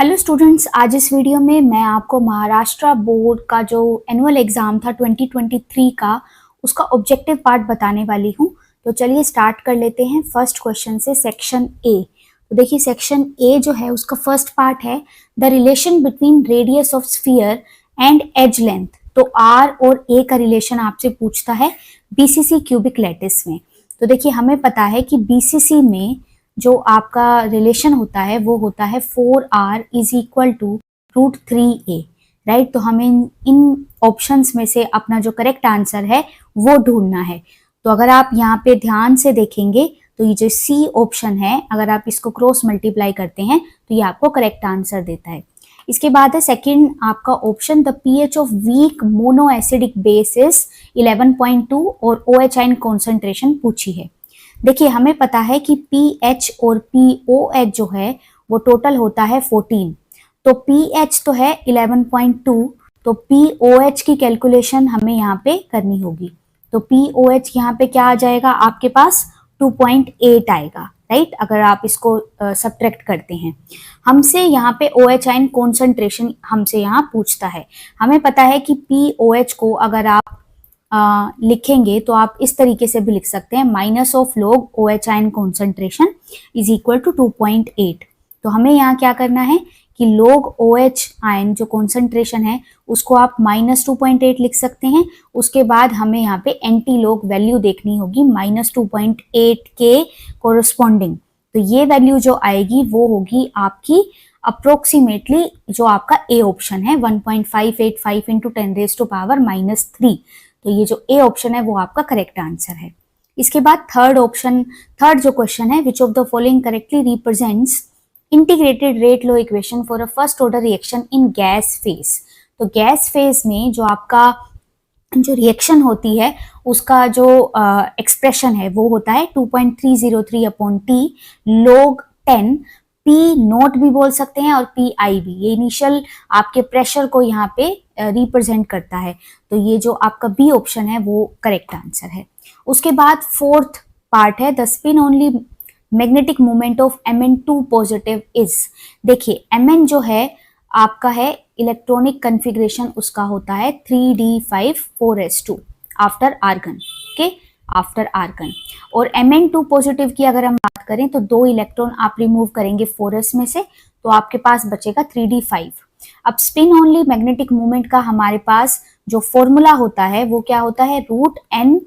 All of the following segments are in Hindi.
हेलो स्टूडेंट्स, आज इस वीडियो में मैं आपको महाराष्ट्र बोर्ड का जो एनुअल एग्जाम था 2023 का उसका ऑब्जेक्टिव पार्ट बताने वाली हूँ। तो चलिए स्टार्ट कर लेते हैं फर्स्ट क्वेश्चन से, सेक्शन ए। तो देखिए सेक्शन ए जो है उसका फर्स्ट पार्ट है the relation between radius of sphere and edge length. तो आर और ए का रिलेशन आपसे पूछता है बीसीसी क्यूबिक लैटिस में। तो देखिए हमें पता है कि बीसीसी में जो आपका रिलेशन होता है वो होता है 4r is equal to √3a, right. तो हमें इन ऑप्शंस में से अपना जो करेक्ट आंसर है वो ढूंढना है। तो अगर आप यहाँ पे ध्यान से देखेंगे तो ये जो सी ऑप्शन है, अगर आप इसको क्रॉस मल्टीप्लाई करते हैं तो ये आपको करेक्ट आंसर देता है। इसके बाद है सेकंड आपका option, the pH of weak mono acidic base is 11.2 और OH आयन कॉन्सेंट्रेशन पूछी है। देखिए हमें पता है कि pH और POH जो है वो टोटल होता है 14। तो pH तो है 11.2, तो POH की कैलकुलेशन हमें यहाँ पे करनी होगी। तो POH यहाँ पे क्या आ जाएगा, आपके पास 2.8 आएगा, राइट। अगर आप इसको सब्ट्रैक्ट करते हैं, हमसे यहाँ पे OH आयन कॉन्सेंट्रेशन हमसे यहाँ पूछता है। हमें पता है कि POH को अगर आप लिखेंगे तो आप इस तरीके से भी लिख सकते हैं, minus of log OH ion concentration is equal to 2.8। तो हमें यहाँ क्या करना है कि log OH आयन जो कॉन्सेंट्रेशन है उसको आप -2.8 लिख सकते हैं। उसके बाद हमें यहाँ पे एंटी लॉग वैल्यू देखनी होगी -2.8 के कोरस्पॉन्डिंग। तो ये वैल्यू जो आएगी वो होगी आपकी अप्रोक्सीमेटली जो आपका ए ऑप्शन है 1.585 इंटू 10⁻⁻3। तो ये जो ए ऑप्शन है वो आपका करेक्ट आंसर है। इसके बाद थर्ड जो क्वेश्चन है, which of the following correctly represents integrated rate law equation for a first order reaction in gas phase. तो गैस फेज में जो आपका जो रिएक्शन होती है उसका जो एक्सप्रेशन है वो होता है 2.303 upon T log 10 P note भी बोल सकते हैं और PI भी। ये इनिशियल आपके प्रेशर को यहाँ पे रिप्रेजेंट करता है। तो ये जो आपका बी ऑप्शन है वो करेक्ट आंसर है। उसके बाद फोर्थ पार्ट है the spin only magnetic moment of Mn2 positive is. देखिए Mn जो है आपका है इलेक्ट्रॉनिक कन्फिग्रेशन, उसका होता है 3d5 4s2 after argon, okay, after argon. और Mn2 पॉजिटिव की अगर हम बात करें तो 2 इलेक्ट्रॉन आप रिमूव करेंगे 4s में से, तो आपके पास बचेगा 3d5। अब स्पिन ओनली मैग्नेटिक मोमेंट का हमारे पास जो फॉर्मूला होता है वो क्या होता है, √n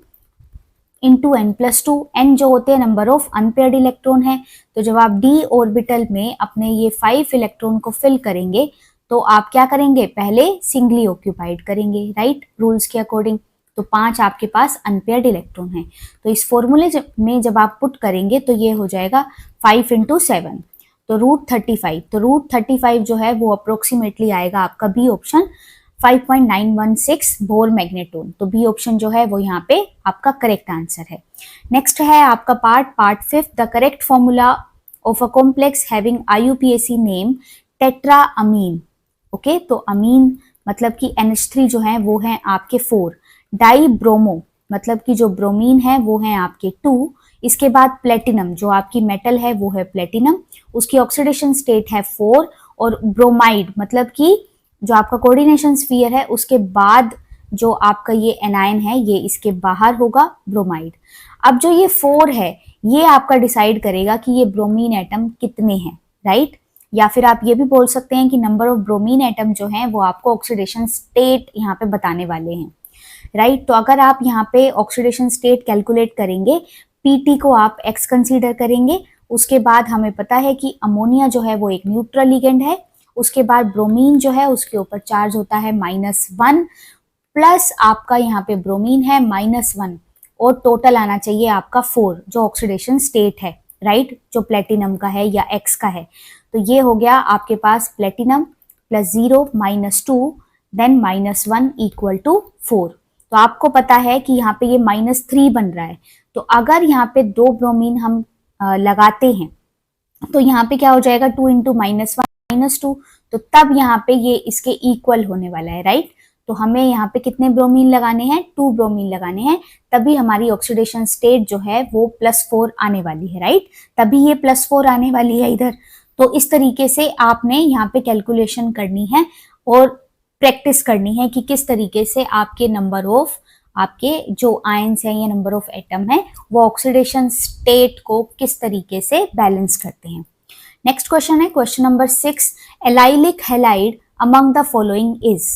इंटू n+2। n जो होते हैं नंबर ऑफ अनपेयर्ड इलेक्ट्रॉन है। तो जब आप d ऑर्बिटल में अपने ये 5 इलेक्ट्रॉन को फिल करेंगे तो आप क्या करेंगे, पहले सिंगली ऑक्यूपाइड करेंगे, राइट, रूल्स के अकॉर्डिंग। तो 5 आपके पास अनपेयर्ड इलेक्ट्रॉन है। तो इस फॉर्मूले में जब आप पुट करेंगे तो ये हो जाएगा 5 इंटू 7, तो √35। तो √35 जो है वो अप्रोक्सीमेटली आएगा आपका बी ऑप्शन 5.916 बोर मैग्नेटोन। तो बी ऑप्शन जो है वो यहाँ पे आपका करेक्ट आंसर है। नेक्स्ट है आपका part fifth, the correct formula of a complex having IUPAC name tetra amine. Okay, तो अमीन मतलब कि NH3 जो है वो है आपके 4, डाई ब्रोमो मतलब कि जो ब्रोमीन है वो है आपके 2। इसके बाद प्लेटिनम जो आपकी मेटल है वो है प्लेटिनम, उसकी ऑक्सीडेशन स्टेट है 4। और ब्रोमाइड मतलब कि जो आपका कोऑर्डिनेशन स्फीयर है उसके बाद जो आपका ये एनायन है ये इसके बाहर होगा, ब्रोमाइड। अब जो ये 4 है ये आपका डिसाइड करेगा कि ये ब्रोमीन एटम कितने हैं, राइट। या फिर आप ये भी बोल सकते हैं कि नंबर ऑफ ब्रोमीन एटम जो हैं वो आपको ऑक्सीडेशन स्टेट यहाँ पे बताने वाले हैं, राइट। तो अगर आप यहाँ पे ऑक्सीडेशन स्टेट कैलकुलेट करेंगे, PT को आप X कंसीडर करेंगे। उसके बाद हमें पता है कि अमोनिया जो है वो एक न्यूट्रल लिगेंड है। उसके बाद ब्रोमीन जो है उसके ऊपर चार्ज होता है -1, प्लस आपका यहाँ पे ब्रोमीन है -1, और टोटल आना चाहिए आपका 4 जो ऑक्सीडेशन स्टेट है, राइट, जो प्लेटिनम का है या X का है। तो ये हो गया आपके पास प्लेटिनम +0 -2 देन -1 इक्वल टू 4। तो आपको पता है कि यहाँ पे ये -3 बन रहा है। तो अगर यहाँ पे 2 ब्रोमीन हम लगाते हैं तो यहाँ पे क्या हो जाएगा, 2 इंटू -1 -2, तो तब यहाँ पे ये इसके इक्वल होने वाला है, राइट। तो हमें यहाँ पे कितने ब्रोमीन लगाने हैं, 2 ब्रोमीन लगाने हैं, तभी हमारी ऑक्सीडेशन स्टेट जो है वो +4 आने वाली है, राइट। तभी ये +4 आने वाली है इधर। तो इस तरीके से आपने यहाँ पे कैलकुलेशन करनी है और प्रैक्टिस करनी है कि किस तरीके से आपके नंबर ऑफ आपके जो आयंस हैं या नंबर ऑफ एटम है वो ऑक्सीडेशन स्टेट को किस तरीके से बैलेंस करते हैं। नेक्स्ट क्वेश्चन है question number 6, allylic halide among the following is.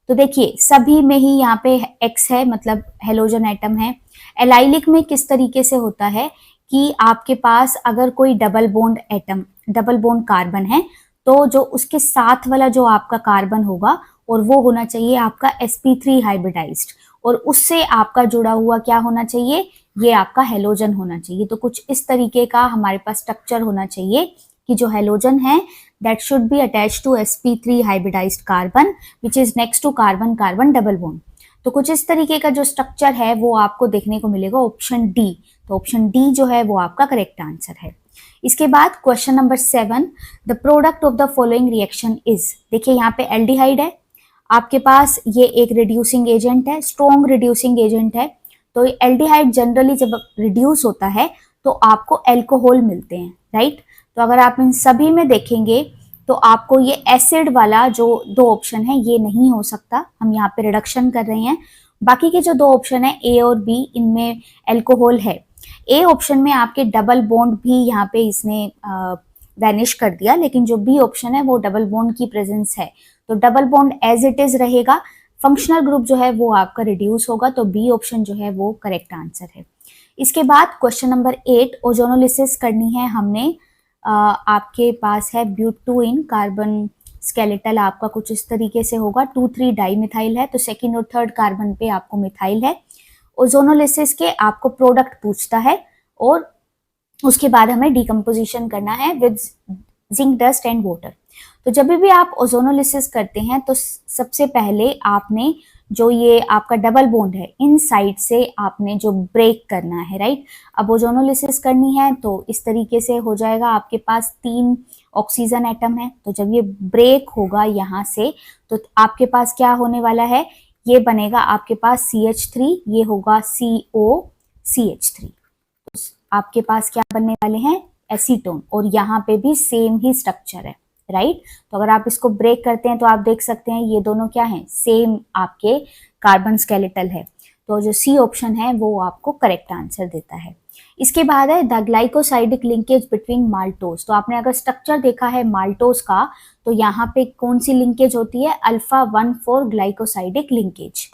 तो देखिए सभी में ही यहाँ पे एक्स है, मतलब हेलोजन एटम है। एलाइलिक में किस तरीके से होता है कि आपके पास अगर कोई double bond atom, double bond carbon है, तो जो उसके साथ वाला जो आपका कार्बन होगा और वो होना चाहिए आपका sp3 हाइब्रिडाइज्ड, और उससे आपका जुड़ा हुआ क्या होना चाहिए, ये आपका हेलोजन होना चाहिए। तो कुछ इस तरीके का हमारे पास स्ट्रक्चर होना चाहिए कि जो हेलोजन है that should be attached to sp3 hybridized carbon which is next to carbon carbon double bond। तो कुछ इस तरीके का जो स्ट्रक्चर है वो आपको देखने को मिलेगा ऑप्शन डी। तो ऑप्शन डी जो है वो आपका करेक्ट आंसर है। इसके बाद question number 7, the product of the following reaction is. देखिए यहाँ पे एल्डिहाइड है, आपके पास ये एक रिड्यूसिंग एजेंट है, स्ट्रॉन्ग रिड्यूसिंग एजेंट है। तो एल्डिहाइड जनरली जब रिड्यूस होता है तो आपको अल्कोहल मिलते हैं, राइट। तो अगर आप इन सभी में देखेंगे तो आपको ये एसिड वाला जो दो ऑप्शन है ये नहीं हो सकता, हम यहाँ पे रिडक्शन कर रहे हैं। बाकी के जो दो ऑप्शन है ए और बी, इनमें अल्कोहल है। ए ऑप्शन में आपके डबल बॉन्ड भी यहाँ पे इसने वैनिश कर दिया, लेकिन जो बी ऑप्शन है वो डबल बॉन्ड की प्रेजेंस है, तो double bond as it is रहेगा। फंक्शनल ग्रुप जो है वो आपका रिड्यूस होगा, तो बी ऑप्शन जो है वो करेक्ट आंसर है। इसके बाद क्वेश्चन नंबर 8, ओजोनोलिसिस करनी है हमने। आपके पास है ब्यूटूइन कार्बन स्केलेटल आपका कुछ इस तरीके से होगा, 2,3 डाई मिथाइल है, तो सेकंड और थर्ड कार्बन पे आपको मिथाइल है। ओजोनोलिसिस के आपको प्रोडक्ट पूछता है और उसके बाद हमें डिकम्पोजिशन करना है with zinc dust and water. तो जब भी आप ओजोनोलिसिस करते हैं तो सबसे पहले आपने जो ये आपका डबल बॉन्ड है इन साइड से आपने जो ब्रेक करना है, राइट। अब ओजोनोलिसिस करनी है तो इस तरीके से हो जाएगा, आपके पास 3 ऑक्सीजन एटम है, तो जब ये ब्रेक होगा यहाँ से तो आपके पास क्या होने वाला है, ये बनेगा आपके पास CH3, ये होगा COCH3। आपके पास क्या बनने वाले हैं, एसीटोन, और यहाँ पे भी सेम ही स्ट्रक्चर है, राइट। तो अगर आप इसको ब्रेक करते हैं तो आप देख सकते हैं ये दोनों क्या हैं, सेम आपके कार्बन स्केलेटल है। तो जो सी ऑप्शन है वो आपको करेक्ट आंसर देता है। इसके बाद है the glycosidic linkage between maltose. तो आपने अगर स्ट्रक्चर देखा है माल्टोज का तो यहाँ पे कौन सी लिंकेज होती है, अल्फा 1,4 ग्लाइकोसाइडिक लिंकेज।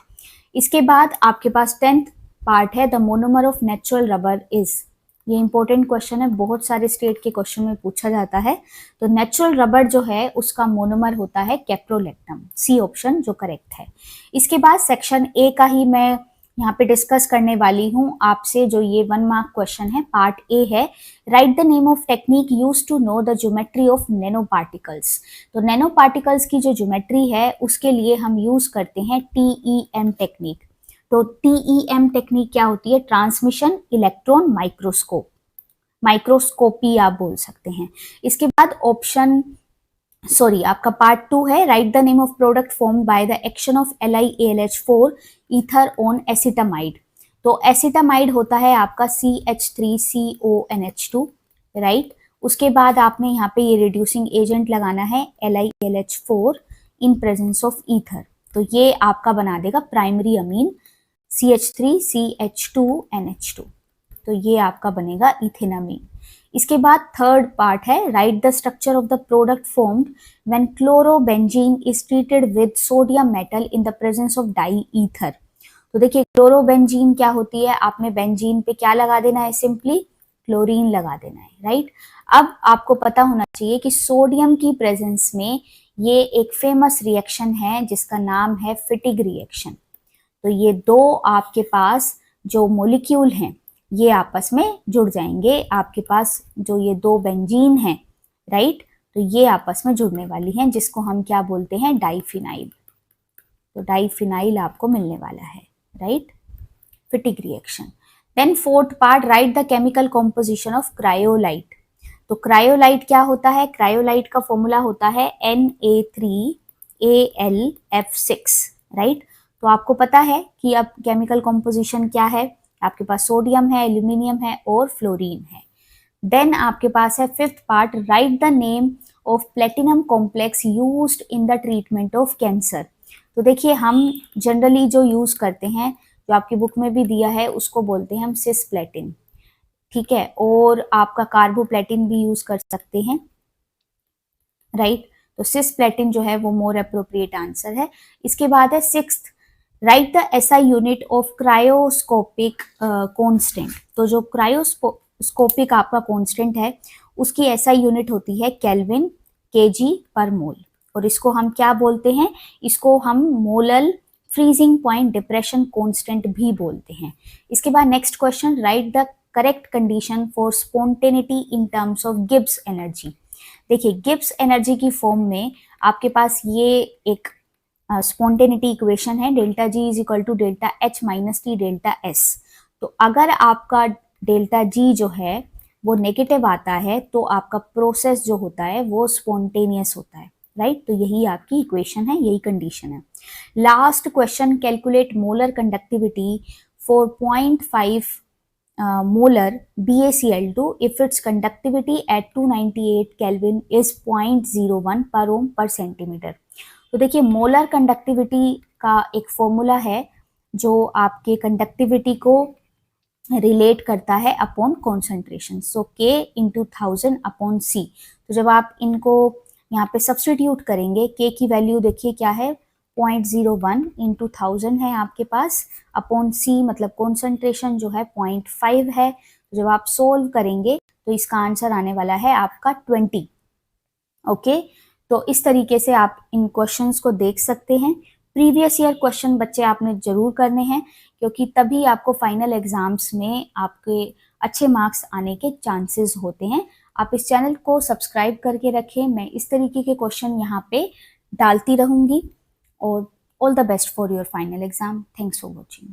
इसके बाद आपके पास 10th पार्ट है the monomer of natural rubber is. ये इंपॉर्टेंट क्वेश्चन है, बहुत सारे स्टेट के क्वेश्चन में पूछा जाता है। तो नेचुरल रबर जो है उसका मोनोमर होता है कैप्रोलेक्टम, सी ऑप्शन जो करेक्ट है। इसके बाद सेक्शन ए का ही मैं यहाँ पे डिस्कस करने वाली हूँ आपसे, जो ये 1 मार्क क्वेश्चन है, पार्ट ए है। Right the name of technique use to know the geometry of nano particles. तो नैनो पार्टिकल्स की जो ज्योमेट्री है उसके लिए हम यूज करते हैं TEM टेक्निक। तो TEM टेक्निक क्या होती है, ट्रांसमिशन इलेक्ट्रॉन माइक्रोस्कोप, माइक्रोस्कोपी आप बोल सकते हैं। इसके बाद आपका पार्ट 2 है right the name of product formed by the action of LiAlH4 ether on acetamide. तो एसिटामाइड होता है आपका CH3CONH2, राइट। उसके बाद आपने यहाँ पे ये रिड्यूसिंग एजेंट लगाना है LiAlH4 in presence of ether, तो ये आपका बना देगा प्राइमरी अमीन CH3CH2NH2, तो ये आपका बनेगा इथेनामीन। इसके बाद थर्ड पार्ट है right the structure of the product formed when chlorobenzene is treated with sodium metal in the presence of di ether. तो देखिए क्लोरोबेंजीन क्या होती है, आपने बेंजीन पे क्या लगा देना है, सिंपली क्लोरीन लगा देना है, राइट। अब आपको पता होना चाहिए कि सोडियम की प्रेजेंस में ये एक फेमस रिएक्शन है जिसका नाम है फिटिग रिएक्शन। तो ये दो आपके पास जो मॉलिक्यूल हैं ये आपस में जुड़ जाएंगे, आपके पास जो ये 2 बेंजीन हैं, राइट, तो ये आपस में जुड़ने वाली हैं जिसको हम क्या बोलते हैं, डाइफिनाइल। तो डाइफिनाइल आपको मिलने वाला है, right, Fittig reaction. Then fourth part write the chemical composition of cryolite. तो क्रायोलाइट क्या होता है, क्रायोलाइट का फॉर्मूला होता है Na3Al F6, राइट। तो आपको पता है कि अब केमिकल कॉम्पोजिशन क्या है, आपके पास सोडियम है, एल्यूमिनियम है और फ्लोरीन है। देन आपके पास है fifth part, write the name of platinum complex used in the treatment of cancer. तो देखिए हम जनरली जो यूज करते हैं, जो आपकी बुक में भी दिया है, उसको बोलते हैं हम सिस्प्लेटिन, ठीक है, और आपका कार्बोप्लेटिन भी यूज कर सकते हैं, राइट। तो सिस्प्लेटिन जो है वो मोर अप्रोप्रिएट आंसर है। इसके बाद है sixth, right the SI unit of cryoscopic constant. तो जो क्रायोस्कोपिक आपका कांस्टेंट है उसकी एसआई यूनिट होती है केल्विन केजी पर मोल, और इसको हम क्या बोलते हैं, इसको हम molal freezing point depression constant भी बोलते हैं। इसके बाद next question, right the correct condition for spontaneity in terms of Gibbs energy. देखिए गिब्स एनर्जी की फॉर्म में आपके पास ये एक स्पॉन्टेनिटी इक्वेशन है, delta G is equal to delta H minus T delta S. तो अगर आपका डेल्टा जी जो है वो नेगेटिव आता है तो आपका प्रोसेस जो होता है वो स्पॉन्टेनियस होता है, राइट। तो यही आपकी इक्वेशन है, यही कंडीशन है। Last question, calculate molar conductivity for 0.5 molar BaCl2 if its conductivity at 298 Kelvin is 0.01 per ohm per centimeter। तो देखिए मोलर कंडक्टिविटी का एक फॉर्मूला है जो आपके कंडक्टिविटी को रिलेट करता है अपॉन कॉन्सेंट्रेशन, सो K इंटू 1000 अपॉन C। तो जब आप इनको यहाँ पे सब्सटीट्यूट करेंगे, K की वैल्यू देखिए क्या है, 0.01 इंटू 1000 है आपके पास, अपॉन C मतलब कॉन्सेंट्रेशन जो है 0.5 है। तो जब आप सोल्व करेंगे तो इसका आंसर आने वाला है आपका 20। ओके, तो इस तरीके से आप इन क्वेश्चंस को देख सकते हैं। प्रीवियस ईयर क्वेश्चन बच्चे आपने जरूर करने हैं, क्योंकि तभी आपको फाइनल एग्जाम्स में आपके अच्छे मार्क्स आने के चांसेस होते हैं। आप इस चैनल को सब्सक्राइब करके रखें, मैं इस तरीके के क्वेश्चन यहाँ पे डालती रहूंगी। और all the best for your final exam. Thanks for watching.